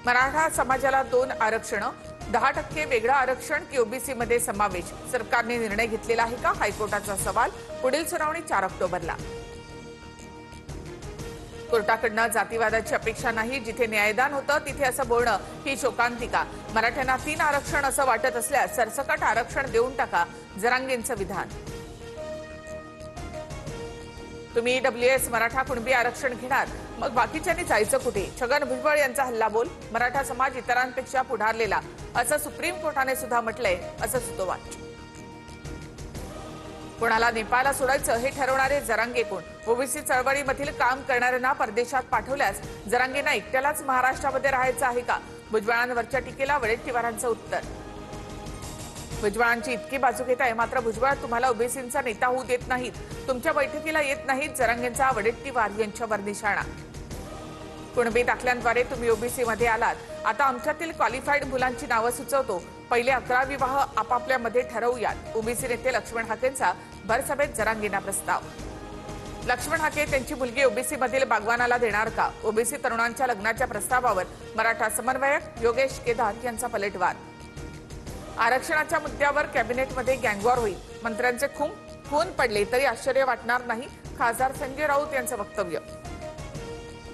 मराठा समाजाला 2 आरक्षण, 10% वेगळं आरक्षण की ओबीसी मध्ये समावेश, सरकारने निर्णय घेतलेला आहे का? हायकोर्टाचा सवाल. पुढील सुनावणी 4 ऑक्टोबरला. कोर्टाकडनं जातीवादाची अपेक्षा नाही, जिथे न्यायदान होतं तिथे असं बोलणं ही शोकांतिका. मराठ्यांना 3 आरक्षण असं वाटत असल्यास सरसकट आरक्षण देऊन टाका, जरांगेंचं विधान. तुम्ही ईडब्ल्यूएस मराठा कुणबी आरक्षण घेणार, मग बाकीच्यांनी जायचं कुठे? छगन भुजबळ यांचा हल्लाबोल. मराठा समाज इतरांपेक्षा पुढारलेला असं सुप्रीम कोर्टाने सुद्धा म्हटलंय, असं सुतोवाच. कोणाला नेपाळला सोडायचं हे ठरवणारे जरांगे कोण? ओबीसी चळवळीमधील काम करणाऱ्यांना परदेशात पाठवल्यास जरांगेंना एकट्यालाच महाराष्ट्रामध्ये राहायचं आहे का? भुजबळांवरच्या टीकेला वडेट्टीवारांचं उत्तर. भुजबळांची इतकी बाजू घेत आहे, मात्र भुजबळ तुम्हाला ओबीसींचा नेता होऊ देत नाहीत, तुमच्या बैठकीला येत नाहीत, जरांगेंचा वडेट्टीवार यांच्यावर निशाणा. कुणबी दाखल्यांद्वारे तुम्ही ओबीसी मध्ये आलात, आता आमच्यातील क्वालिफाईड मुलांची नावं सुचवतो, पहिले 11 विवाह आपापल्यामध्ये ठरवूयात. ओबीसी नेते लक्ष्मण हाकेंचा भरसभेत जरांगेंना प्रस्ताव. लक्ष्मण हाके त्यांची मुलगी ओबीसी मधील बागवानाला देणार का? ओबीसी तरुणांच्या लग्नाच्या प्रस्तावावर मराठा समन्वयक योगेश केदार यांचा पलटवार. आरक्षणाच्या मुद्द्यावर कॅबिनेटमध्ये गँगवॉर होईल, मंत्र्यांचे खून पडले तरी आश्चर्य वाटणार नाही, खासदार संजय राऊत यांचं वक्तव्य.